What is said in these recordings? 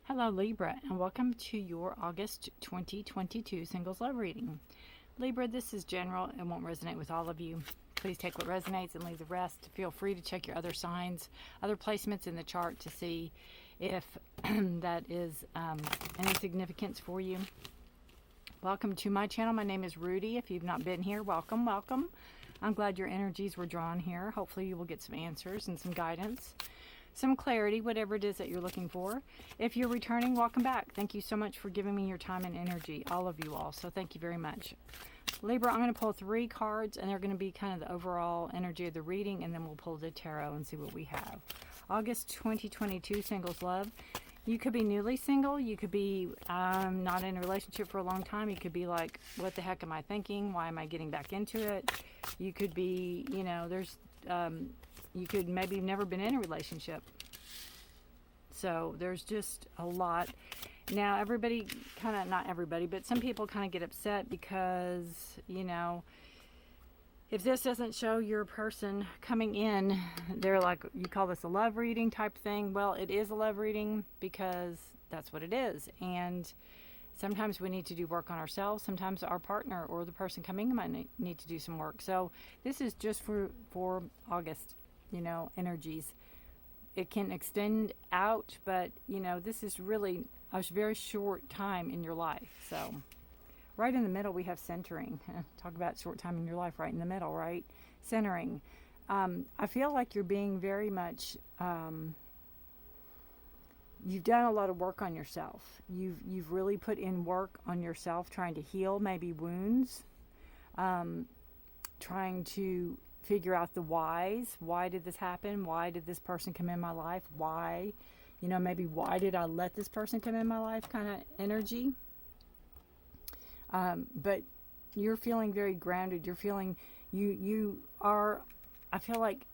Hello Libra, and welcome to your August 2022 Singles Love Reading. Libra, this is general and won't resonate with all of you. Please take what resonates and leave the rest. Feel free to check your other signs, other placements in the chart to see if that is any significance for you. Welcome to my channel. My name is Rudy. If you've not been here, welcome, welcome. I'm glad your energies were drawn here. Hopefully you will get some answers and some guidance, some clarity, whatever it is that you're looking for. If you're returning, welcome back. Thank you so much for giving me your time and energy, all of you all. So thank you very much. Libra, I'm going to pull 3 cards, and they're going to be kind of the overall energy of the reading, and then we'll pull the tarot and see what we have. August 2022, Singles Love. You could be newly single. You could be not in a relationship for a long time. You could be like, what the heck am I thinking? Why am I getting back into it? You could be, you could maybe never been in a relationship. So there's just a lot. Now everybody not everybody, but some people kind of get upset because, if this doesn't show your person coming in, they're like, you call this a love reading type thing. Well, it is a love reading because that's what it is. And sometimes we need to do work on ourselves. Sometimes our partner or the person coming in might need to do some work. So this is just for August, energies. It can extend out, but this is really a very short time in your life. So right in the middle we have centering. Talk about short time in your life, right in the middle, right? Centering. I feel like you're being very much you've done a lot of work on yourself. You've really put in work on yourself, trying to heal maybe wounds, trying to figure out the whys. Why did this happen? Why did this person come in my life? Why? Maybe why did I let this person come in my life kind of energy. But you're feeling very grounded. You're feeling, you are, I feel like,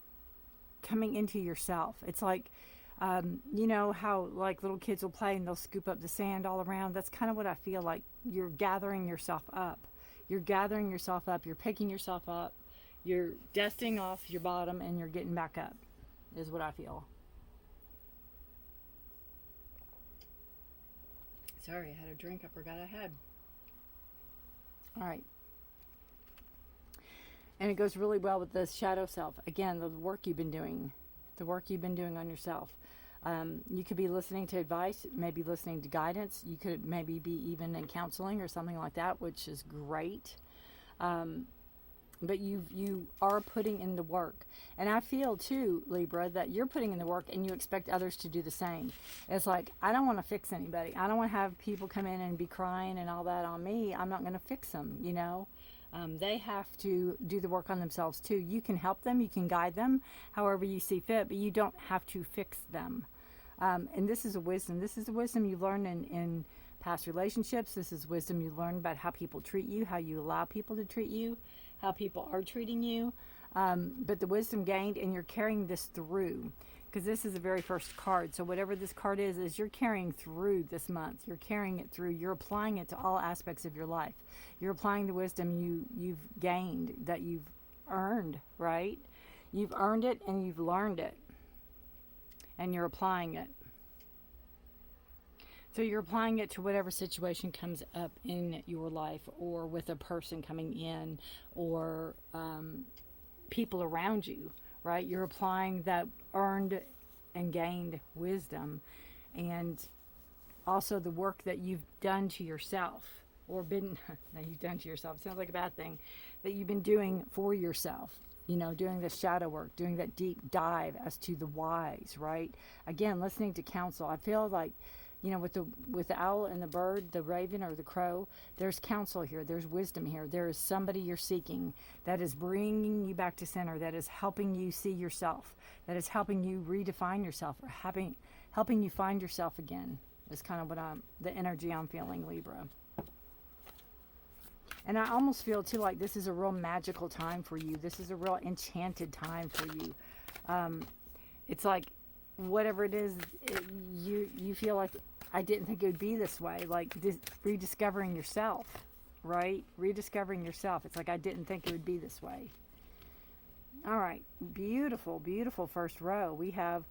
coming into yourself. It's like, how like little kids will play and they'll scoop up the sand all around. That's kind of what I feel like. You're gathering yourself up. You're gathering yourself up. You're picking yourself up. You're dusting off your bottom and you're getting back up, is what I feel. Sorry, I had a drink I forgot I had. All right. And it goes really well with the shadow self. Again, the work you've been doing. The work you've been doing on yourself. You could be listening to advice, maybe listening to guidance. You could maybe be even in counseling or something like that, which is great. But you are putting in the work. And I feel too, Libra, that you're putting in the work and you expect others to do the same. It's like, I don't want to fix anybody. I don't want to have people come in and be crying and all that on me. I'm not going to fix them, They have to do the work on themselves too. You can help them, you can guide them however you see fit, but you don't have to fix them. And this is a wisdom. This is a wisdom you learn in past relationships. This is wisdom you learn about how people treat you, how you allow people to treat you, how people are treating you. But the wisdom gained, and you're carrying this through, because this is the very first card. So whatever this card is you're carrying through this month. You're carrying it through. You're applying it to all aspects of your life. You're applying the wisdom you've gained, that you've earned, right? You've earned it and you've learned it. And you're applying it. So you're applying it to whatever situation comes up in your life, or with a person coming in, or people around you, right? You're applying that earned and gained wisdom, and also the work that you've done to yourself, or been, that you've done to yourself, sounds like a bad thing, that you've been doing for yourself. Doing the shadow work, doing that deep dive as to the whys, right? Again, listening to counsel. I feel like, with the owl and the bird, the raven or the crow, there's counsel here. There's wisdom here. There is somebody you're seeking that is bringing you back to center, that is helping you see yourself, that is helping you redefine yourself, or helping you find yourself again. Is kind of what the energy I'm feeling, Libra. And I almost feel too like this is a real magical time for you. This is a real enchanted time for you. It's like, whatever it is, you feel like, I didn't think it would be this way. Like rediscovering yourself, right? Rediscovering yourself. It's like, I didn't think it would be this way. All right. Beautiful, beautiful first row. We have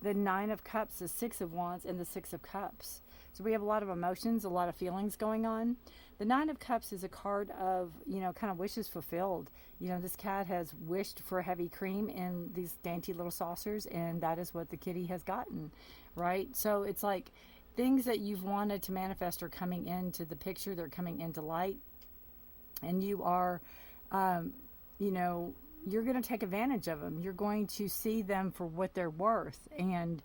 the Nine of Cups, the Six of Wands, and the Six of Cups. So we have a lot of emotions, a lot of feelings going on. The Nine of Cups is a card of, kind of wishes fulfilled. This cat has wished for heavy cream in these dainty little saucers, and that is what the kitty has gotten, right? So it's like things that you've wanted to manifest are coming into the picture, they're coming into light, and you are, you're going to take advantage of them. You're going to see them for what they're worth and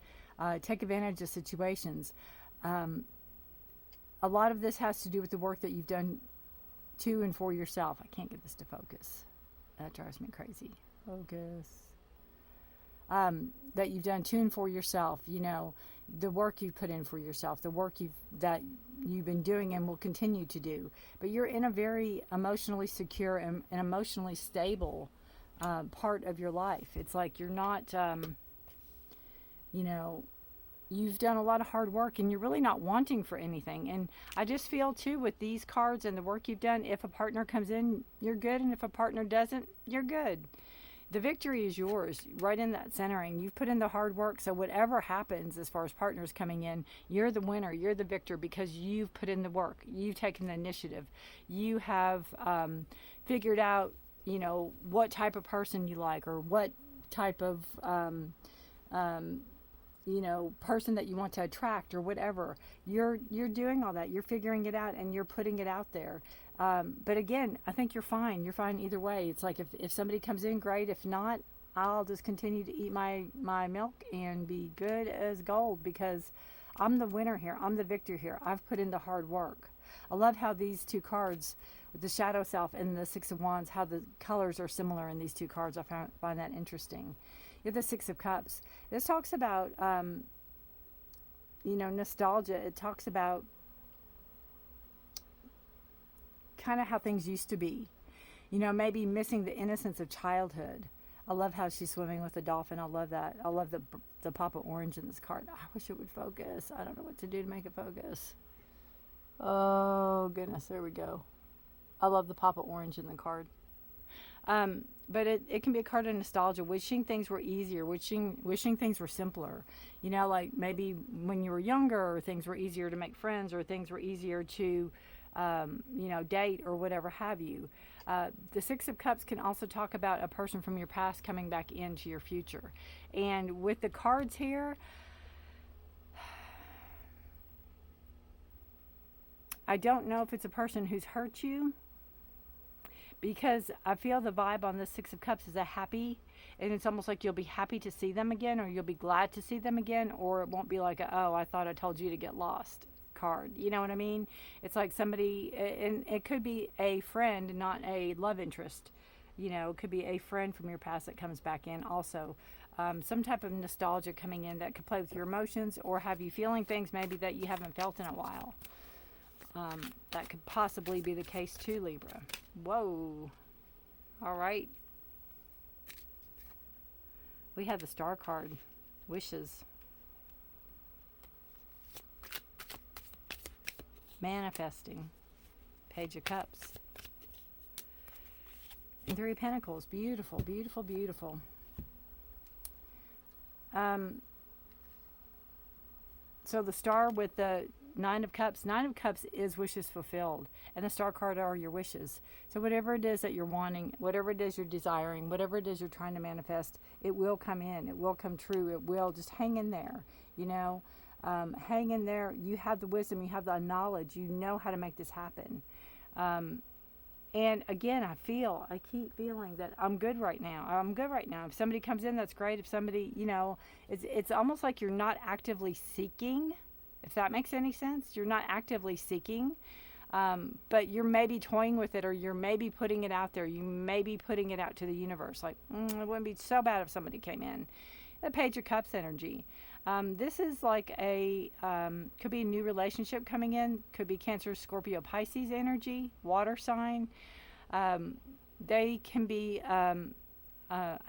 take advantage of situations. A lot of this has to do with the work that you've done to and for yourself. I can't get this to focus. That drives me crazy. Focus. That you've done to and for yourself. The work you've put in for yourself, the work that you've been doing and will continue to do. But you're in a very emotionally secure and emotionally stable part of your life. It's like you're not, you've done a lot of hard work and you're really not wanting for anything. And I just feel too with these cards and the work you've done, if a partner comes in, you're good. And if a partner doesn't, you're good. The victory is yours right in that centering. You've put in the hard work. So whatever happens as far as partners coming in, you're the winner. You're the victor because you've put in the work. You've taken the initiative. You have figured out, what type of person you like or what type of person that you want to attract or whatever. You're doing all that. You're figuring it out and you're putting it out there. But again, I think you're fine. You're fine either way. It's like if somebody comes in, great. If not, I'll just continue to eat my milk and be good as gold because I'm the winner here. I'm the victor here. I've put in the hard work. I love how these two cards, with the Shadow Self and the Six of Wands, how the colors are similar in these two cards. I find that interesting. You have the Six of Cups. This talks about, nostalgia. It talks about kind of how things used to be. Maybe missing the innocence of childhood. I love how she's swimming with the dolphin. I love that. I love the pop of orange in this card. I wish it would focus. I don't know what to do to make it focus. Oh, goodness. There we go. I love the pop of orange in the card. But it can be a card of nostalgia, wishing things were easier, wishing things were simpler. Like maybe when you were younger, things were easier to make friends or things were easier to, date or whatever have you. The Six of Cups can also talk about a person from your past coming back into your future. And with the cards here, I don't know if it's a person who's hurt you, because I feel the vibe on the Six of Cups is a happy, and it's almost like you'll be happy to see them again, or you'll be glad to see them again, or it won't be like, oh, I thought I told you to get lost card. You know what I mean? It's like somebody, and it could be a friend, not a love interest. It could be a friend from your past that comes back in also. Some type of nostalgia coming in that could play with your emotions or have you feeling things maybe that you haven't felt in a while. That could possibly be the case too, Libra. Whoa. All right. We have the Star card. Wishes. Manifesting. Page of Cups. And Three of Pentacles. Beautiful, beautiful, beautiful. So the Star with the Nine of Cups. Nine of Cups is wishes fulfilled. And the Star card are your wishes. So whatever it is that you're wanting, whatever it is you're desiring, whatever it is you're trying to manifest, it will come in. It will come true. It will. Just hang in there. Hang in there. You have the wisdom. You have the knowledge. You know how to make this happen. And again, I keep feeling that I'm good right now. I'm good right now. If somebody comes in, that's great. If somebody, it's almost like you're not actively seeking. If that makes any sense, you're not actively seeking, but you're maybe toying with it, or you're maybe putting it out there. You may be putting it out to the universe. Like, it wouldn't be so bad if somebody came in. The Page of Cups energy. This is like could be a new relationship coming in. Could be Cancer, Scorpio, Pisces energy, water sign. They can be, I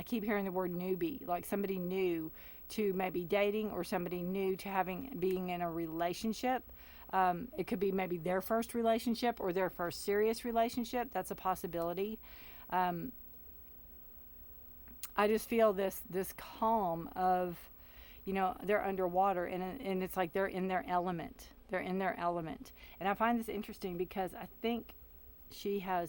keep hearing the word newbie, like somebody new to maybe dating, or somebody new to being in a relationship. It could be maybe their first relationship or their first serious relationship. That's a possibility. I just feel this calm of, you know, they're underwater, and it's like they're in their element. They're in their element. And I find this interesting because I think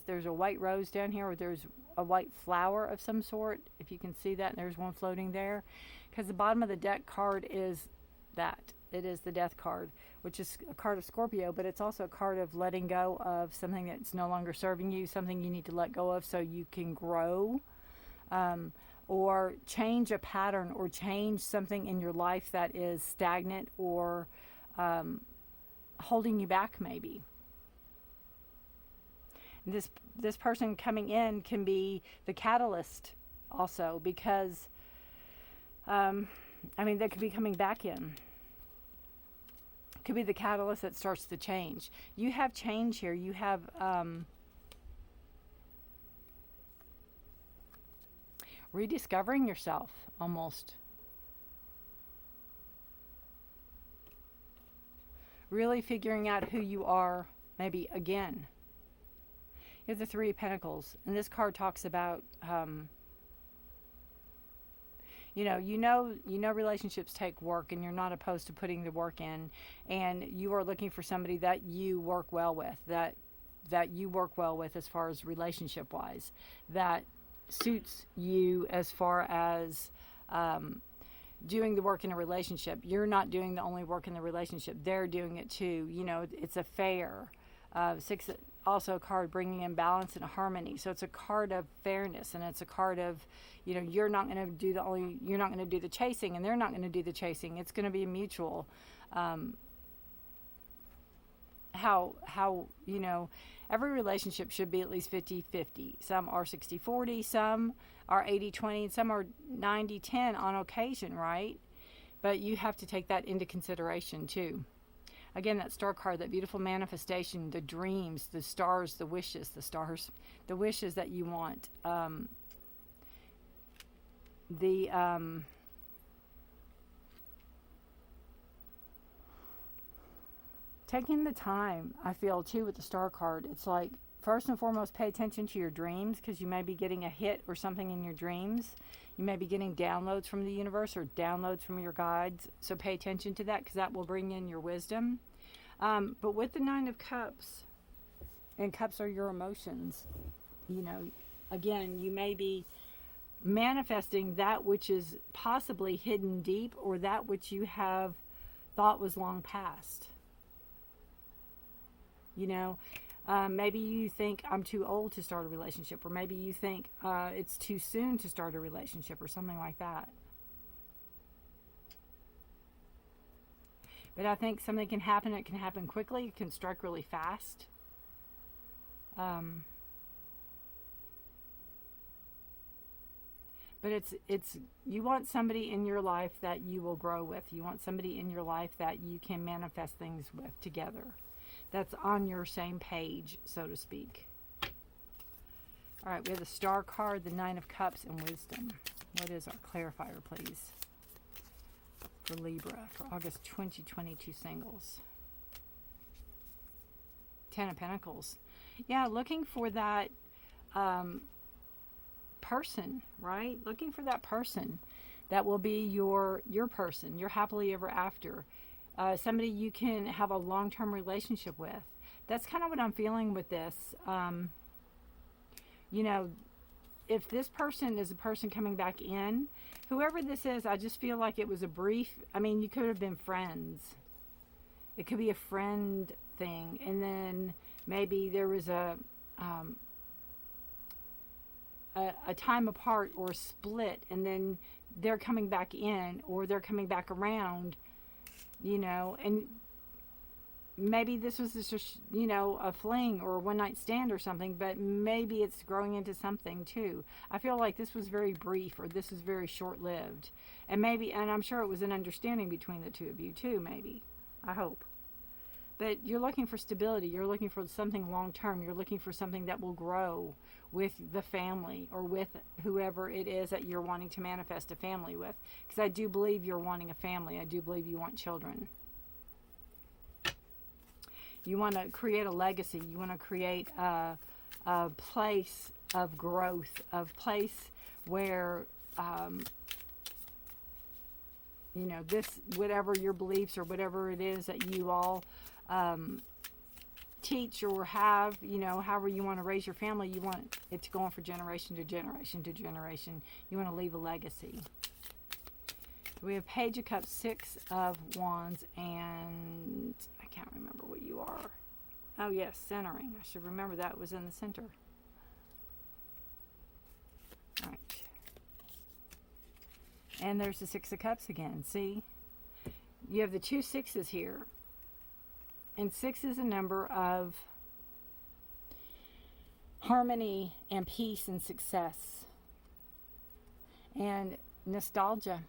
there's a white rose down here, or there's a white flower of some sort, if you can see that, and there's one floating there. Because the bottom of the deck card is that. It is the Death card, which is a card of Scorpio, but it's also a card of letting go of something that's no longer serving you, something you need to let go of so you can grow, or change a pattern, or change something in your life that is stagnant, or holding you back maybe. This person coming in can be the catalyst also, because they could be coming back in. Could be the catalyst that starts the change. You have change here. You have rediscovering yourself, almost. Really figuring out who you are, maybe again. You have the Three of Pentacles, and this card talks about you know relationships take work, and you're not opposed to putting the work in, and you are looking for somebody that you work well with, that you work well with as far as relationship wise, that suits you as far as doing the work in a relationship. You're not doing the only work in the relationship, they're doing it too. It's a fair. Six, also a card bringing in balance and harmony. So it's a card of fairness, and it's a card of, you're not going to do the chasing, and they're not going to do the chasing. It's going to be a mutual. Every relationship should be at least 50-50. Some are 60-40, some are 80-20, and some are 90-10 on occasion, right? But you have to take that into consideration too. Again, that star card, that beautiful manifestation, the dreams, the stars, the wishes that you want. Taking the time, I feel too, with the star card. It's like, first and foremost, pay attention to your dreams, because you may be getting a hit or something in your dreams. You may be getting downloads from the universe, or downloads from your guides. So pay attention to that, because that will bring in your wisdom. But with the Nine of Cups, and cups are your emotions, again, you may be manifesting that which is possibly hidden deep, or that which you have thought was long past. Maybe you think, I'm too old to start a relationship, or maybe you think it's too soon to start a relationship, or something like that. But I think something can happen. It can happen quickly. It can strike really fast. But it's you want somebody in your life that you will grow with. You want somebody in your life that you can manifest things with together. That's on your same page, so to speak. All right, we have the Star card, the Nine of Cups, and Wisdom. What is our clarifier, please, for Libra for August 2022 singles? Ten of Pentacles. Yeah, looking for that person, right? Looking for that person that will be your person, your happily ever after. Somebody you can have a long-term relationship with. That's kind of what I'm feeling with this. If this person is a person coming back in, whoever this is, I just feel like it was a brief, you could have been friends. It could be a friend thing. And then maybe there was a time apart, or a split, and then they're coming back in, or they're coming back around. And maybe this was just, a fling or a one-night stand or something, but maybe it's growing into something too. I feel like this was very brief, or this is very short-lived. And I'm sure it was an understanding between the two of you too, maybe. I hope. But you're looking for stability. You're looking for something long-term. You're looking for something that will grow with the family, or with whoever it is that you're wanting to manifest a family with. Because I do believe you're wanting a family. I do believe you want children. You want to create a legacy. You want to create a place of growth, a place where you know, this, whatever your beliefs or whatever it is that you all teach or have, you know, however you want to raise your family, you want it to go on for generation to generation to generation. You want to leave a legacy. We have Page of Cups, Six of Wands, and I can't remember what you are. Oh yes, centering. I should remember that was in the center. All right. And there's the Six of Cups again. See? You have the two sixes here. And 6 is a number of harmony and peace and success. And nostalgia.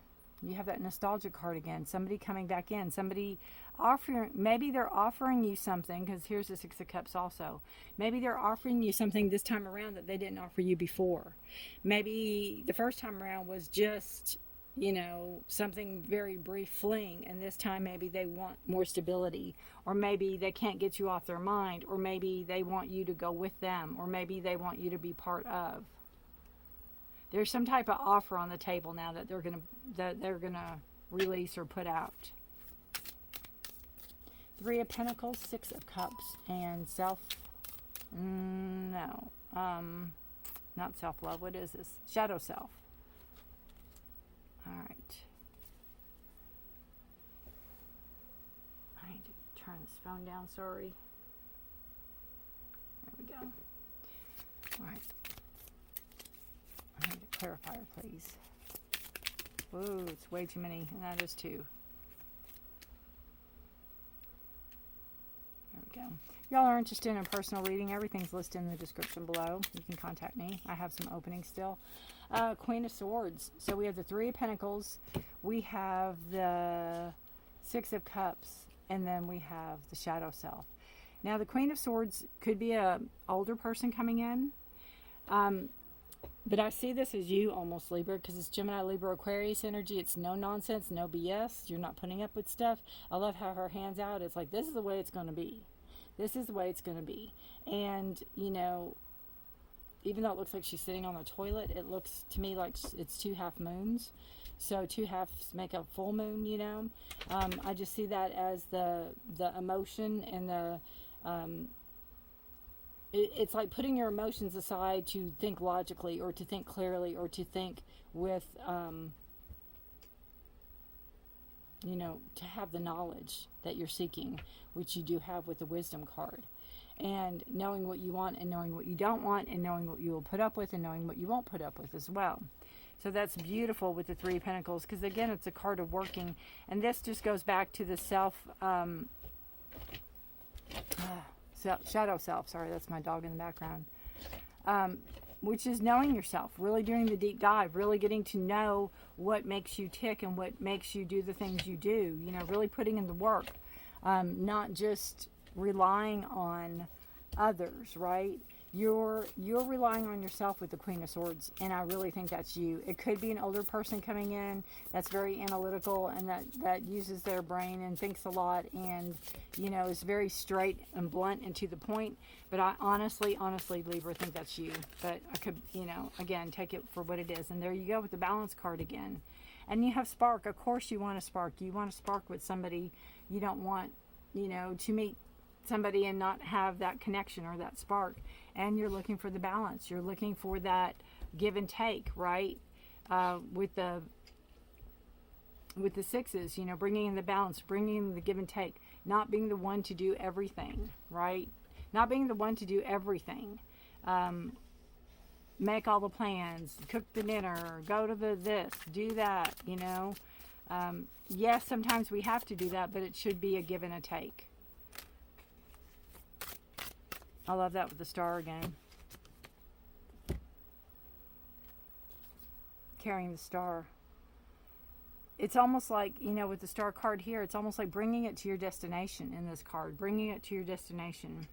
You have that nostalgia card again. Somebody coming back in. Somebody offering, maybe they're offering you something, because here's the Six of Cups also. Maybe they're offering you something this time around that they didn't offer you before. Maybe the first time around was just, you know, something very brief fling, and this time maybe they want more stability, or maybe they can't get you off their mind, or maybe they want you to go with them, or maybe they want you to be part of. There's some type of offer on the table now that they're gonna release or put out. Three of Pentacles, Six of Cups, and not self-love. What is this? Shadow self. All right. I need to turn this phone down, sorry. There we go. All right. I need a clarifier, please. Ooh, it's way too many, and that is two. There we go. Y'all are interested in a personal reading, everything's listed in the description below. You can contact me. I have some openings still. Queen of Swords. So we have the Three of Pentacles, we have the Six of Cups, and then we have the Shadow Self. Now the Queen of Swords could be a older person coming in, but I see this as you almost, Libra, because it's Gemini, Libra, Aquarius energy. It's no nonsense, no BS. You're not putting up with stuff. I love how her hand's out. It's like, this is the way it's going to be. This is the way it's going to be. And, you know, even though it looks like she's sitting on the toilet, it looks to me like it's two half moons. So two halves make a full moon, you know. I just see that as the emotion and the... it's like putting your emotions aside to think logically, or to think clearly, or to think with, you know, to have the knowledge that you're seeking, which you do have with the Wisdom card. And knowing what you want and knowing what you don't want, and knowing what you will put up with and knowing what you won't put up with as well. So that's beautiful with the Three of Pentacles, because again, it's a card of working. And this just goes back to the shadow self. Sorry, that's my dog in the background. Which is knowing yourself, really doing the deep dive, really getting to know what makes you tick and what makes you do the things you do. You know, really putting in the work, not just relying on others, right? You're relying on yourself with the Queen of Swords, and I really think that's you. It could be an older person coming in that's very analytical and that uses their brain and thinks a lot, and, you know, is very straight and blunt and to the point. But I honestly, Libra, think that's you. But I could, you know, again, take it for what it is. And there you go with the Balance card again. And you have spark. Of course you want a spark. You want to spark with somebody. You don't want, you know, to meet somebody and not have that connection or that spark. And you're looking for the balance. You're looking for that give and take, right? With the sixes, you know, bringing in the balance, bringing in the give and take, not being the one to do everything, right? Not being the one to do everything. Make all the plans, cook the dinner, go to this, do that, you know. Yes, sometimes we have to do that, but it should be a give and a take. I love that with the Star again. Carrying the Star. It's almost like, you know, with the Star card here, it's almost like bringing it to your destination in this card. Bringing it to your destination.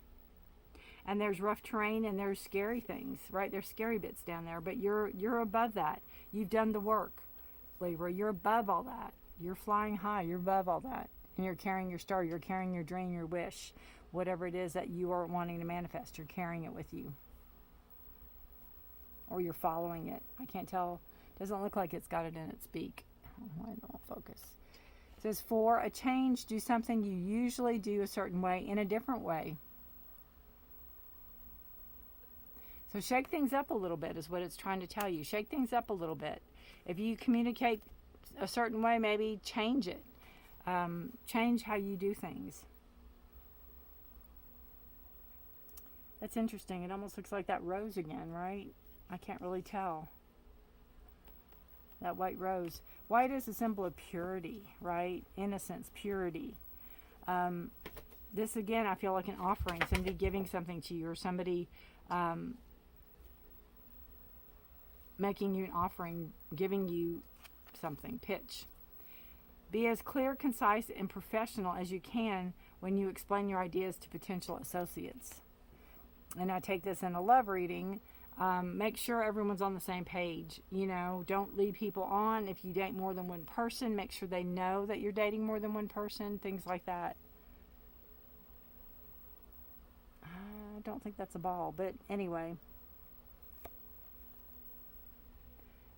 And there's rough terrain and there's scary things, right? There's scary bits down there, but you're above that. You've done the work, Libra. You're above all that. You're flying high. You're above all that. And you're carrying your star. You're carrying your dream, your wish. Whatever it is that you are wanting to manifest, you're carrying it with you. Or you're following it. I can't tell. Doesn't look like it's got it in its beak. Why don't focus? says for a change, do something you usually do a certain way in a different way. So shake things up a little bit is what it's trying to tell you. Shake things up a little bit. If you communicate a certain way, maybe change it. Change how you do things. That's interesting. It almost looks like that rose again, right? I can't really tell. That white rose. White is a symbol of purity, right? Innocence, purity. This again, I feel like an offering. Somebody giving something to you, or somebody making you an offering, giving you something. Pitch. Be as clear, concise, and professional as you can when you explain your ideas to potential associates. And I take this in a love reading. Make sure everyone's on the same page. You know, don't lead people on. If you date more than one person, make sure they know that you're dating more than one person. Things like that. I don't think that's a ball, but anyway.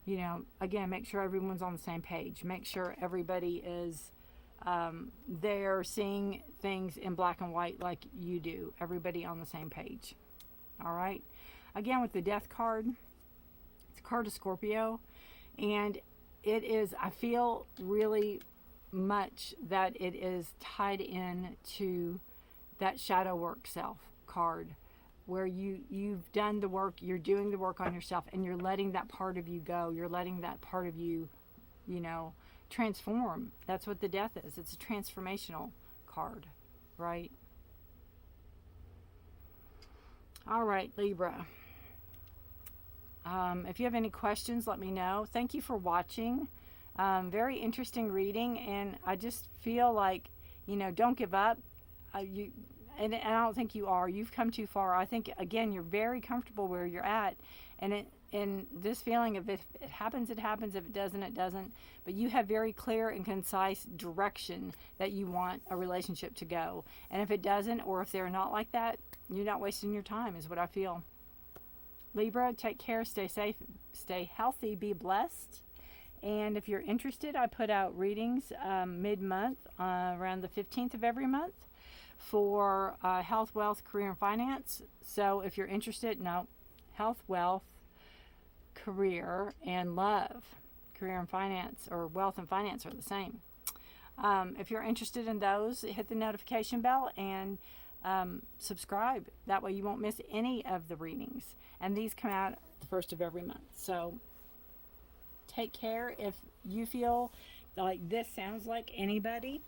You know, again, make sure everyone's on the same page. Make sure everybody is there seeing things in black and white like you do. Everybody on the same page. All right. Again, with the Death card, it's a card of Scorpio. And it is, I feel really much that it is tied in to that shadow work self card, where you've done the work, you're doing the work on yourself, and you're letting that part of you go. You're letting that part of you, you know, transform. That's what the Death is. It's a transformational card, right? All right, Libra. If you have any questions, let me know. Thank you for watching. Very interesting reading, and I just feel like, you know, don't give up. And I don't think you are. You've come too far. I think, again, you're very comfortable where you're at. And this feeling of if it happens, it happens. If it doesn't, it doesn't. But you have very clear and concise direction that you want a relationship to go. And if it doesn't, or if they're not like that, you're not wasting your time, is what I feel. Libra, take care, stay safe, stay healthy, be blessed. And if you're interested, I put out readings mid-month, around the 15th of every month, for health, wealth, career, and finance. So if you're interested, no, health, wealth, career, and love. Career and finance, or wealth and finance, are the same. If you're interested in those, hit the notification bell and subscribe. That way you won't miss any of the readings. And these come out the first of every month. So take care. If you feel like this sounds like anybody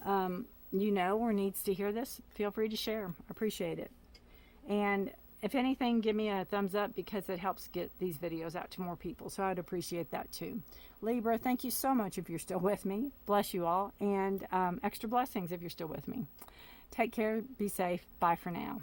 you know or needs to hear this, feel free to share. Appreciate it. And if anything, give me a thumbs up, because it helps get these videos out to more people. So I'd appreciate that too. Libra, thank you so much if you're still with me. Bless you all. And extra blessings if you're still with me. Take care. Be safe. Bye for now.